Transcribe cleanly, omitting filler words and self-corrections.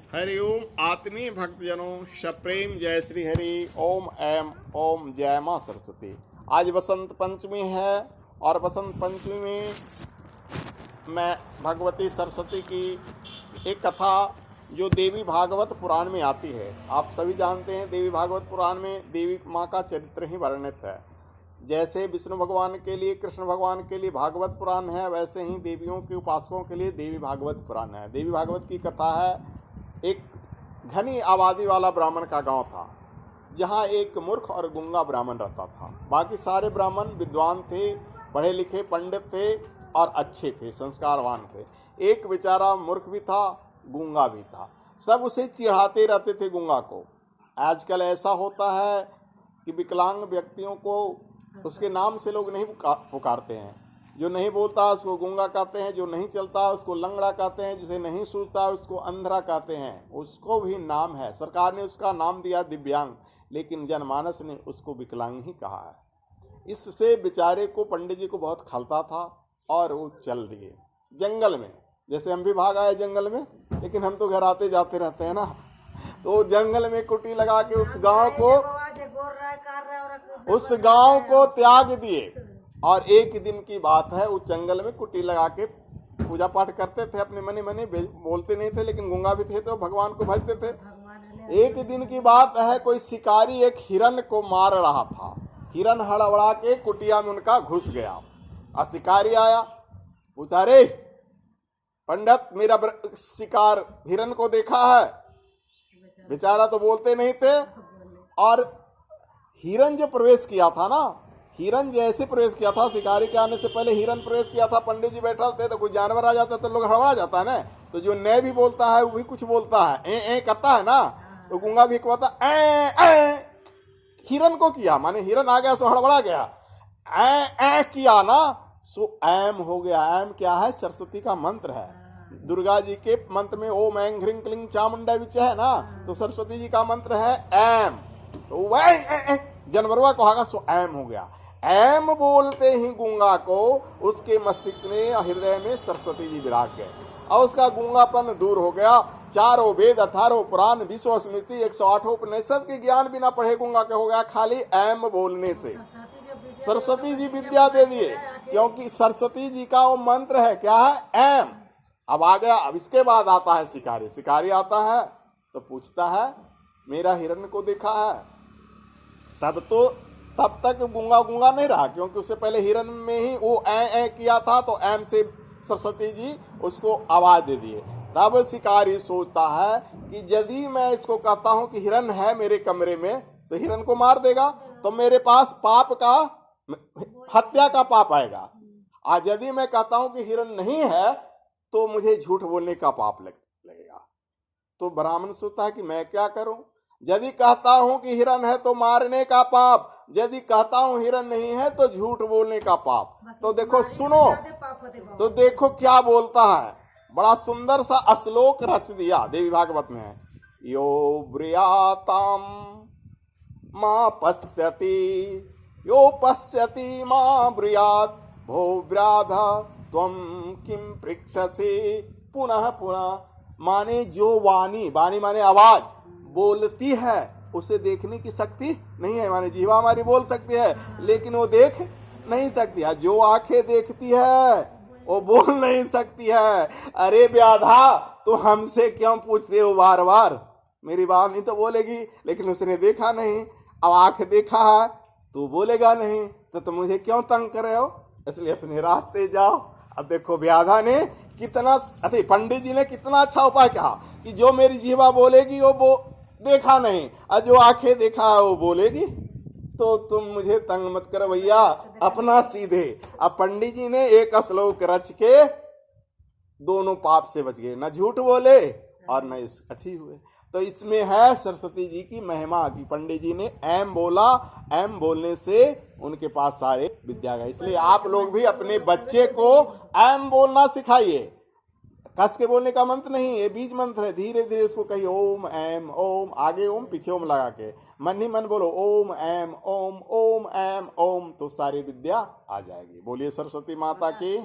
हरि ओम आत्मीय भक्तजनों सप्रेम जय श्री हरि। ओम ऐम ओम जय मां सरस्वती। आज बसंत पंचमी है और बसंत पंचमी में मैं भगवती सरस्वती की एक कथा जो देवी भागवत पुराण में आती है। आप सभी जानते हैं देवी भागवत पुराण में देवी माँ का चरित्र ही वर्णित है। जैसे विष्णु भगवान के लिए कृष्ण भगवान के लिए भागवत पुराण है, वैसे ही देवियों के उपासकों के लिए देवी भागवत पुराण है। देवी भागवत की कथा है, एक घनी आबादी वाला ब्राह्मण का गांव था जहां एक मूर्ख और गूंगा ब्राह्मण रहता था। बाकी सारे ब्राह्मण विद्वान थे, पढ़े लिखे पंडित थे और अच्छे थे, संस्कारवान थे। एक बेचारा मूर्ख भी था, गूंगा भी था। सब उसे चिढ़ाते रहते थे गूंगा को। आजकल ऐसा होता है कि विकलांग व्यक्तियों को उसके नाम से लोग नहीं पुकारते हैं। जो नहीं बोलता उसको गूंगा कहते हैं, जो नहीं चलता उसको लंगड़ा कहते हैं, जिसे नहीं सूझता उसको अंधरा कहते हैं। उसको भी नाम है, सरकार ने उसका नाम दिया दिव्यांग, लेकिन जनमानस ने उसको विकलांग ही कहा है। इससे बेचारे को पंडित जी को बहुत खलता था और वो चल दिए जंगल में। जैसे हम भी भाग आए जंगल में, लेकिन हम तो घर आते जाते रहते हैं ना। तो जंगल में कुटी लगा के उस गांव को त्याग दिए। और एक दिन की बात है, उस जंगल में कुटी लगा के पूजा पाठ करते थे, अपने मने मने बोलते नहीं थे, लेकिन गूंगा भी थे तो भगवान को भजते थे। एक दिन की बात है, कोई शिकारी एक हिरन को मार रहा था। हिरन हड़बड़ा के कुटिया में उनका घुस गया और शिकारी आया, पूछा, रे पंडित, मेरा शिकार हिरन को देखा है? बेचारा तो बोलते नहीं थे। और हिरन जो प्रवेश किया था ना, हिरन जैसे प्रवेश किया था, शिकारी के आने से पहले हिरन प्रवेश किया था। पंडित जी बैठा थे तो कोई जानवर आ जाता तो लोग हड़बड़ा जाता है ना। तो जो नए भी बोलता है वो भी कुछ बोलता है, ए कहता है ना, तो गूंगा भी कहता ए। हिरन को किया, माने हिरन आ गया सो हड़बड़ा गया, ए किया ना, सो ऐम हो गया। ऐम क्या है? सरस्वती का मंत्र है। दुर्गा जी के मंत्र में ओम ऐं ह्रीं क्लीं चामुंडा विच है ना, तो सरस्वती जी का मंत्र है ऐम। तो वह जानवरवा को आगा सो ऐम हो गया। ऐम बोलते ही गूंगा को उसके मस्तिष्क में हृदय में सरस्वती जी विराज गए और उसका गूंगापन दूर हो गया। 4 वेद, 18 पुराण, 20 स्मृति, 108 उपनिषद के ज्ञान बिना पढ़े गूंगा के हो गया खाली ऐम बोलने से। सरस्वती जी विद्या दे दिए, क्योंकि सरस्वती जी का वो मंत्र है, क्या है? ऐम। अब आ गया। अब इसके बाद आता है शिकारी। शिकारी आता है तो पूछता है, मेरा हिरन को देखा है? तब तक गूंगा नहीं रहा, क्योंकि उससे पहले हिरन में ही वो ऐ किया था, तो ऐम से सरस्वती जी उसको आवाज दे दिए। तब शिकारी सोचता है कि यदि मैं इसको कहता हूं कि हिरन है मेरे कमरे में, तो हिरन को मार देगा, तो मेरे पास पाप का, हत्या का पाप आएगा। आज यदि मैं कहता हूं कि हिरन नहीं है तो मुझे झूठ बोलने का पाप लगेगा। तो ब्राह्मण सोचता है कि मैं क्या करूं? यदि कहता हूं कि हिरन है तो मारने का पाप, यदि कहता हूं हिरन नहीं है तो झूठ बोलने का पाप। तो देखो, सुनो तो देखो क्या बोलता है। बड़ा सुंदर सा श्लोक रच दिया देवी भागवत में है। यो ब्रियाताम मां पश्यति, यो पश्यति मां ब्रियात, भो व्याधा त्वं किम पृच्छसि पुनः पुनः। माने जो वाणी माने आवाज बोलती है, उसे देखने की शक्ति नहीं है। माने जीवा हमारी बोल सकती है, लेकिन वो देख नहीं सकती है। जो आंखें देखती है वो बोल नहीं सकती है। अरे व्याधा, तो हमसे क्यों पूछते हो बार बार? मेरी बात नहीं तो बोलेगी, लेकिन उसने देखा नहीं। अब आंख देखा है तो बोलेगा नहीं, तो तुम मुझे क्यों तंग कर रहे हो? इसलिए अपने रास्ते जाओ। अब देखो, व्याधा ने कितना, अरे पंडित जी ने कितना अच्छा उपाय कहा कि जो मेरी जीवा बोलेगी वो देखा नहीं, और जो आंखें देखा है वो बोलेगी। तो तुम मुझे तंग मत करो भैया, अपना सीधे। अब पंडित जी ने एक श्लोक रच के दोनों पाप से बच गए, न झूठ बोले और न अथी हुए। तो इसमें है सरस्वती जी की महिमा कि पंडित जी ने ऐम बोला, ऐम बोलने से उनके पास सारे विद्या गए। इसलिए आप लोग भी अपने बच्चे को ऐम बोलना सिखाइए। कस के बोलने का मंत्र नहीं, ये बीज मंत्र है। धीरे धीरे उसको कहिए ओम ऐम ओम, आगे ओम पीछे ओम लगा के मन ही मन बोलो ओम ऐम ओम, ओम ऐम ओम, तो सारी विद्या आ जाएगी। बोलिए सरस्वती माता की।